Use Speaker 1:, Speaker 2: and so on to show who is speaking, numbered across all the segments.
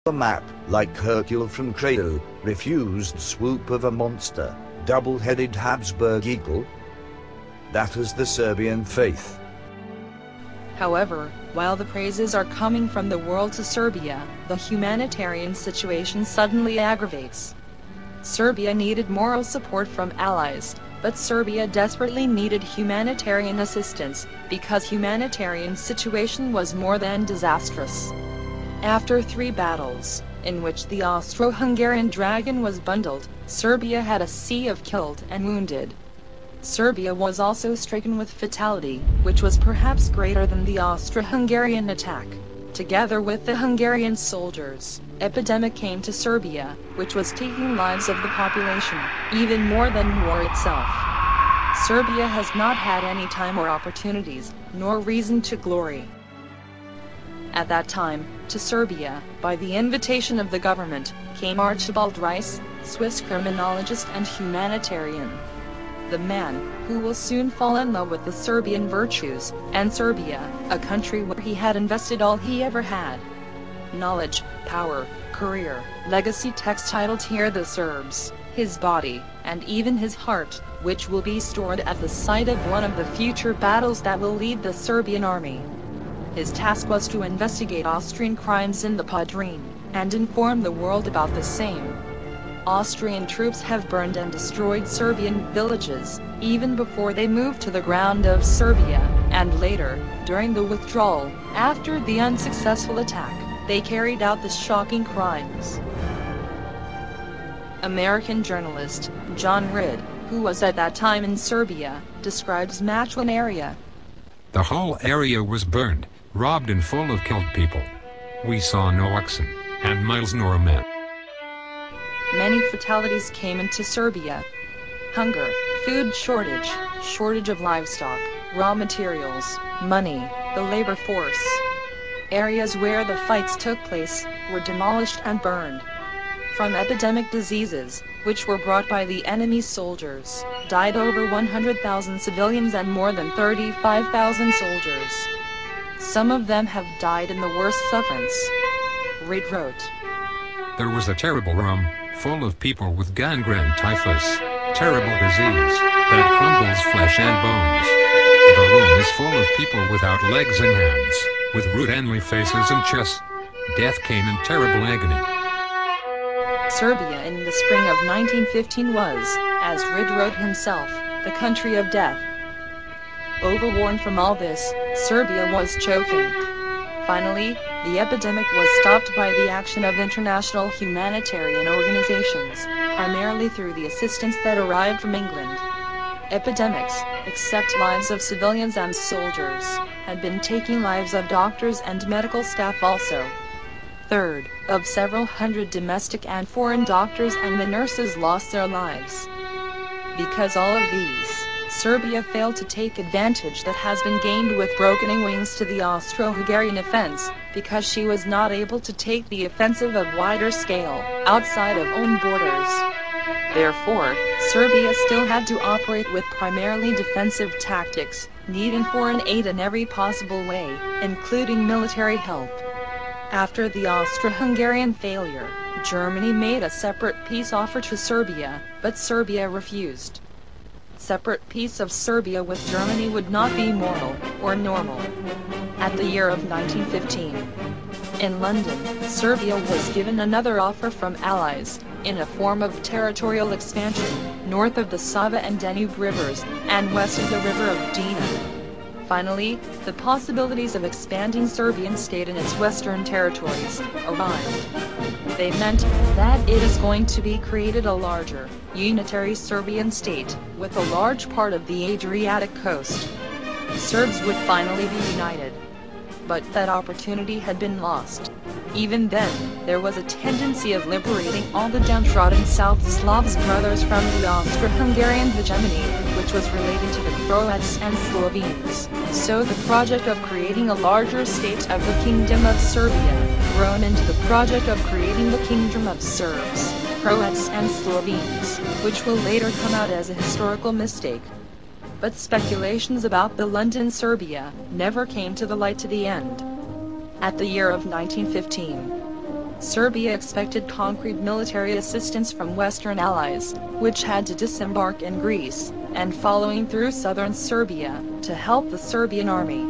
Speaker 1: A map, like Hercule from Cradle, refused swoop of a monster, double-headed Habsburg eagle. That is the Serbian faith.
Speaker 2: However, while the praises are coming from the world to Serbia, the humanitarian situation suddenly aggravates. Serbia needed moral support from allies, but Serbia desperately needed humanitarian assistance, because humanitarian situation was more than disastrous. After 3 battles, in which the Austro-Hungarian dragon was bundled, Serbia had a sea of killed and wounded. Serbia was also stricken with fatality, which was perhaps greater than the Austro-Hungarian attack. Together with the Hungarian soldiers, epidemic came to Serbia, which was taking lives of the population, even more than war itself. Serbia has not had any time or opportunities, nor reason to glory. At that time, to Serbia, by the invitation of the government, came Archibald Rice, Swiss criminologist and humanitarian. The man, who will soon fall in love with the Serbian virtues, and Serbia, a country where he had invested all he ever had. Knowledge, power, career, legacy text titled Here the Serbs, his body, and even his heart, which will be stored at the site of one of the future battles that will lead the Serbian army. His task was to investigate Austrian crimes in the Podrinje, and inform the world about the same. Austrian troops have burned and destroyed Serbian villages, even before they moved to the ground of Serbia, and later, during the withdrawal, after the unsuccessful attack, they carried out the shocking crimes. American journalist, John Ridd, who was at that time in Serbia, describes Machwan area.
Speaker 3: The whole area was burned, robbed and full of killed people. We saw no oxen, and miles nor men.
Speaker 2: Many fatalities came into Serbia. Hunger, food shortage, shortage of livestock, raw materials, money, the labor force. Areas where the fights took place were demolished and burned. From epidemic diseases, which were brought by the enemy soldiers, died over 100,000 civilians and more than 35,000 soldiers. Some of them have died in the worst sufferance. Reid wrote,
Speaker 3: There was a terrible room, full of people with gangrene typhus, terrible disease, that crumbles flesh and bones. The room is full of people without legs and hands, with rude angry faces and chests. Death came in terrible agony.
Speaker 2: Serbia in the spring of 1915 was, as Reid wrote himself, the country of death. Overworn from all this, Serbia was choking. Finally, the epidemic was stopped by the action of international humanitarian organizations, primarily through the assistance that arrived from England. Epidemics, except lives of civilians and soldiers, had been taking lives of doctors and medical staff also. Third, of several hundred domestic and foreign doctors and the nurses lost their lives. Because all of these, Serbia failed to take advantage that has been gained with broken wings to the Austro-Hungarian offense, because she was not able to take the offensive of wider scale, outside of own borders. Therefore, Serbia still had to operate with primarily defensive tactics, needing foreign aid in every possible way, including military help. After the Austro-Hungarian failure, Germany made a separate peace offer to Serbia, but Serbia refused. Separate peace of Serbia with Germany would not be moral or normal. At the year of 1915, in London, Serbia was given another offer from allies, in a form of territorial expansion, north of the Sava and Danube rivers, and west of the river of Drina. Finally, the possibilities of expanding Serbian state in its western territories arrived. They meant that it is going to be created a larger, unitary Serbian state, with a large part of the Adriatic coast. Serbs would finally be united. But that opportunity had been lost. Even then, there was a tendency of liberating all the downtrodden South Slavs brothers from the Austro-Hungarian hegemony, which was related to the Croats and Slovenes. So the project of creating a larger state of the Kingdom of Serbia, grown into the project of creating the Kingdom of Serbs, Croats and Slovenes, which will later come out as a historical mistake. But speculations about the London Serbia never came to the light to the end. At the year of 1915, Serbia expected concrete military assistance from Western allies, which had to disembark in Greece, and following through southern Serbia, to help the Serbian army.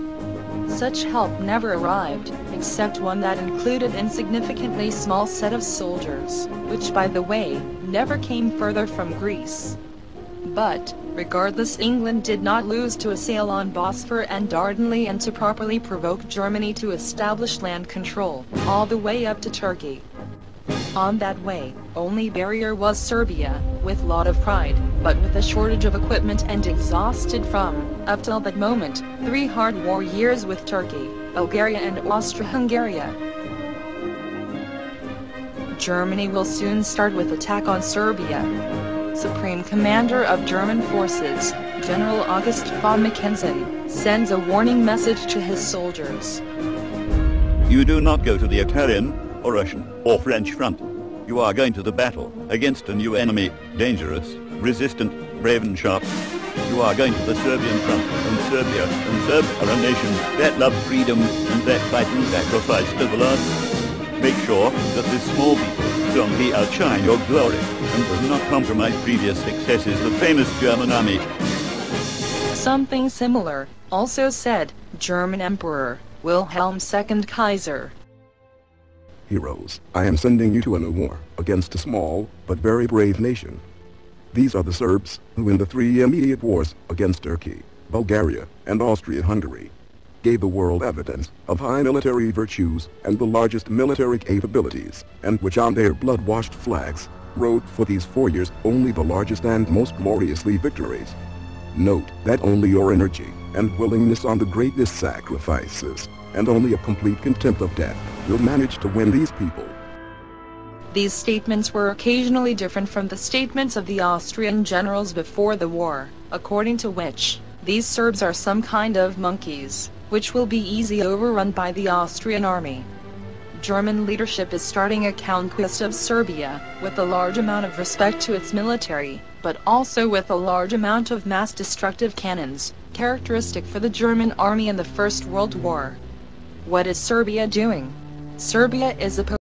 Speaker 2: Such help never arrived, except one that included insignificantly small set of soldiers, which by the way, never came further from Greece. But, regardless, England did not lose to assail on Bosphor and Dardanelles and to properly provoke Germany to establish land control, all the way up to Turkey. On that way, only barrier was Serbia, with lot of pride, but with a shortage of equipment and exhausted from, up till that moment, 3 hard war years with Turkey, Bulgaria and Austria-Hungary. Germany will soon start with attack on Serbia. Supreme Commander of German Forces, General August von Mackensen, sends a warning message to his soldiers.
Speaker 4: You do not go to the Italian, or Russian, or French front. You are going to the battle against a new enemy, dangerous, resistant, brave and sharp. You are going to the Serbian front, and Serbia and Serbs are a nation that love freedom and that fight and sacrifice to the last. Make sure that this small people don't outshine your glory and does not compromise previous successes of the famous German army.
Speaker 2: Something similar, also said, German Emperor, Wilhelm II Kaiser.
Speaker 5: Heroes, I am sending you to a new war, against a small, but very brave nation. These are the Serbs, who in the 3 immediate wars, against Turkey, Bulgaria, and Austria-Hungary, gave the world evidence of high military virtues and the largest military capabilities, and which on their blood-washed flags, wrote for these 4 years only the largest and most gloriously victories. Note that only your energy and willingness on the greatest sacrifices, and only a complete contempt of death, will manage to win these people.
Speaker 2: These statements were occasionally different from the statements of the Austrian generals before the war, according to which, these Serbs are some kind of monkeys, which will be easily overrun by the Austrian army. German leadership is starting a conquest of Serbia, with a large amount of respect to its military, but also with a large amount of mass-destructive cannons, characteristic for the German army in the First World War. What is Serbia doing? Serbia is opposed